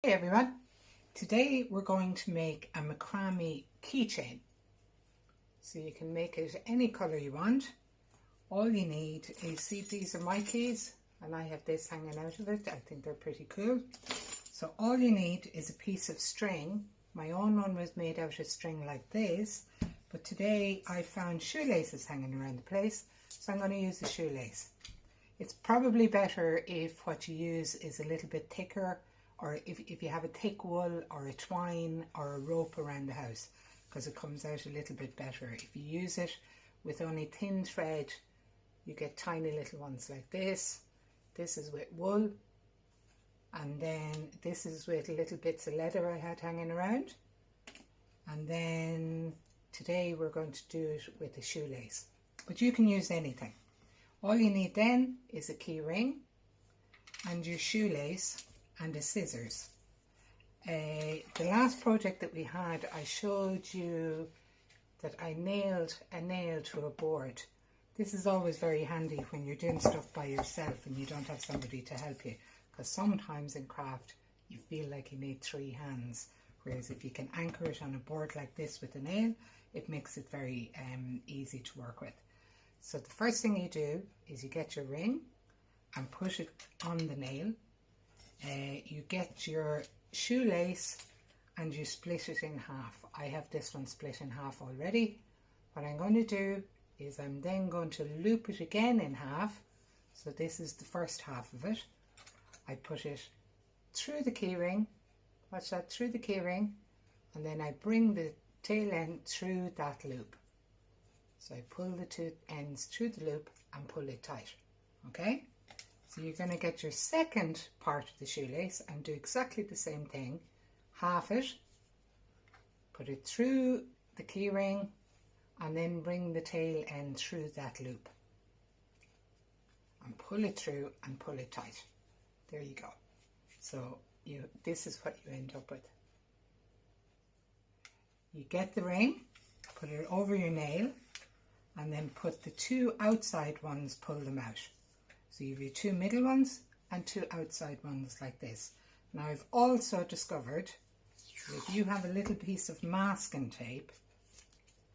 Hey everyone, today we're going to make a macrame keychain. So you can make it any colour you want. All you need is, see, these are my keys and I have this hanging out of it. I think they're pretty cool. So all you need is a piece of string. My own one was made out of string like this, but today I found shoelaces hanging around the place, so I'm going to use a shoelace. It's probably better if what you use is a little bit thicker, or if you have a thick wool or a twine or a rope around the house, because it comes out a little bit better. If you use it with only thin thread, you get tiny little ones like this. This is with wool, and then this is with little bits of leather I had hanging around. And then today we're going to do it with a shoelace, but you can use anything. All you need then is a key ring and your shoelace and the scissors. The last project that we had, I showed you that I nailed a nail to a board. This is always very handy when you're doing stuff by yourself and you don't have somebody to help you, because sometimes in craft you feel like you need three hands, whereas if you can anchor it on a board like this with a nail, it makes it very easy to work with. So the first thing you do is you get your ring and put it on the nail. You get your shoelace and you split it in half. I have this one split in half already. What I'm going to do is I'm then going to loop it again in half. So this is the first half of it. I put it through the key ring, watch that, through the key ring, and then I bring the tail end through that loop. So I pull the two ends through the loop and pull it tight, okay? So you're going to get your second part of the shoelace and do exactly the same thing. Half it, put it through the key ring, and then bring the tail end through that loop. And pull it through and pull it tight. There you go. So this is what you end up with. You get the ring, put it over your nail, and then put the two outside ones, pull them out. So you have your two middle ones and two outside ones like this. Now I've also discovered that if you have a little piece of masking tape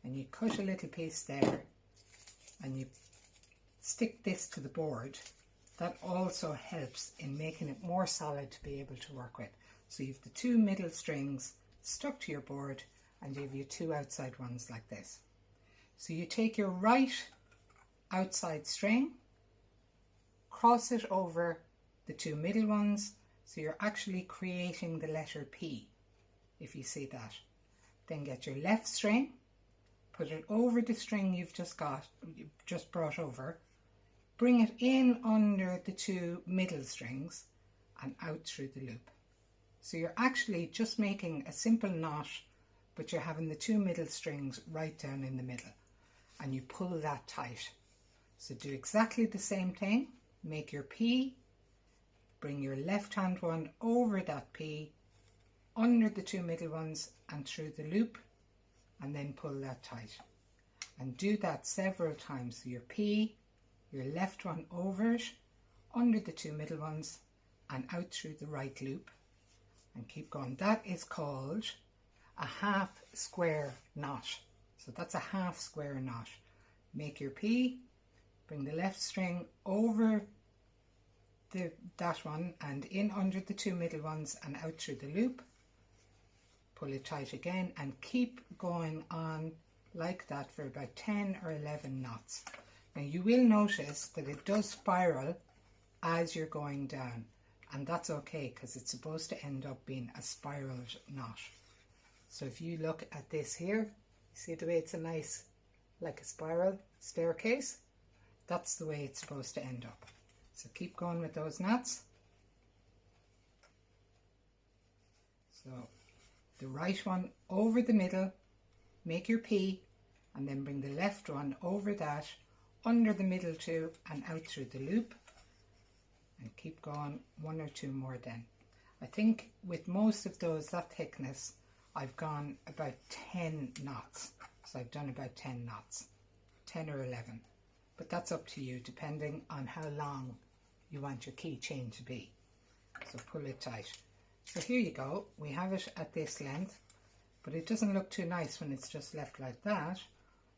and you cut a little piece there and you stick this to the board, that also helps in making it more solid to be able to work with. So you have the two middle strings stuck to your board and you have your two outside ones like this. So you take your right outside string, cross it over the two middle ones, so you're actually creating the letter P, if you see that. Then get your left string, put it over the string you've just brought over, bring it in under the two middle strings and out through the loop. So you're actually just making a simple knot, but you're having the two middle strings right down in the middle. And you pull that tight. So do exactly the same thing. Make your P, bring your left hand one over that P, under the two middle ones and through the loop, and then pull that tight. And do that several times. So your P, your left one over it, under the two middle ones, and out through the right loop. And keep going. That is called a half square knot. So that's a half square knot. Make your P, bring the left string over that one and in under the two middle ones and out through the loop. Pull it tight again and keep going on like that for about 10 or 11 knots. Now you will notice that it does spiral as you're going down, and that's okay because it's supposed to end up being a spiraled knot. So if you look at this here, see the way it's a nice, like a spiral staircase? That's the way it's supposed to end up. So keep going with those knots. So the right one over the middle, make your P, and then bring the left one over that, under the middle two, and out through the loop. And keep going, one or two more then. I think with most of those, that thickness, I've gone about 10 knots. So I've done about 10 knots, 10 or 11. But that's up to you, depending on how long you want your keychain to be. So pull it tight. So here you go, we have it at this length, but it doesn't look too nice when it's just left like that.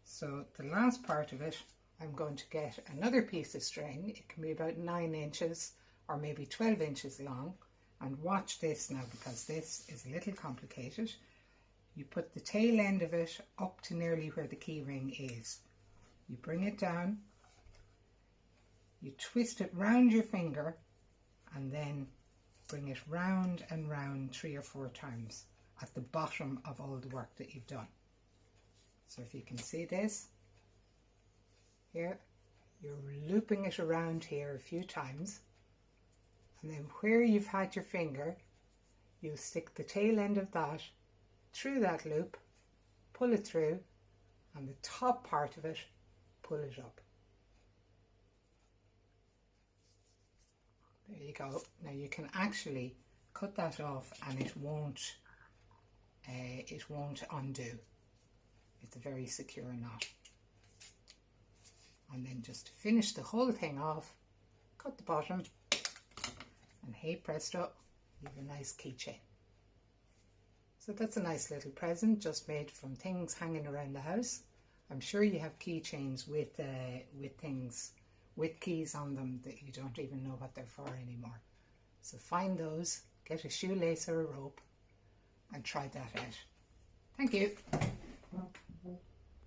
So the last part of it, I'm going to get another piece of string. It can be about 9 inches or maybe 12 inches long. And watch this now, because this is a little complicated. You put the tail end of it up to nearly where the key ring is. You bring it down, you twist it round your finger, and then bring it round and round 3 or 4 times at the bottom of all the work that you've done. So if you can see this, here, you're looping it around here a few times, and then where you've had your finger, you stick the tail end of that through that loop, pull it through, and the top part of it, pull it up. There you go. Now you can actually cut that off and it won't undo. It's a very secure knot. And then just to finish the whole thing off, cut the bottom, and hey presto, you have a nice keychain. So that's a nice little present just made from things hanging around the house. I'm sure you have keychains with things with keys on them that you don't even know what they're for anymore. So find those, get a shoelace or a rope, and try that out. Thank you.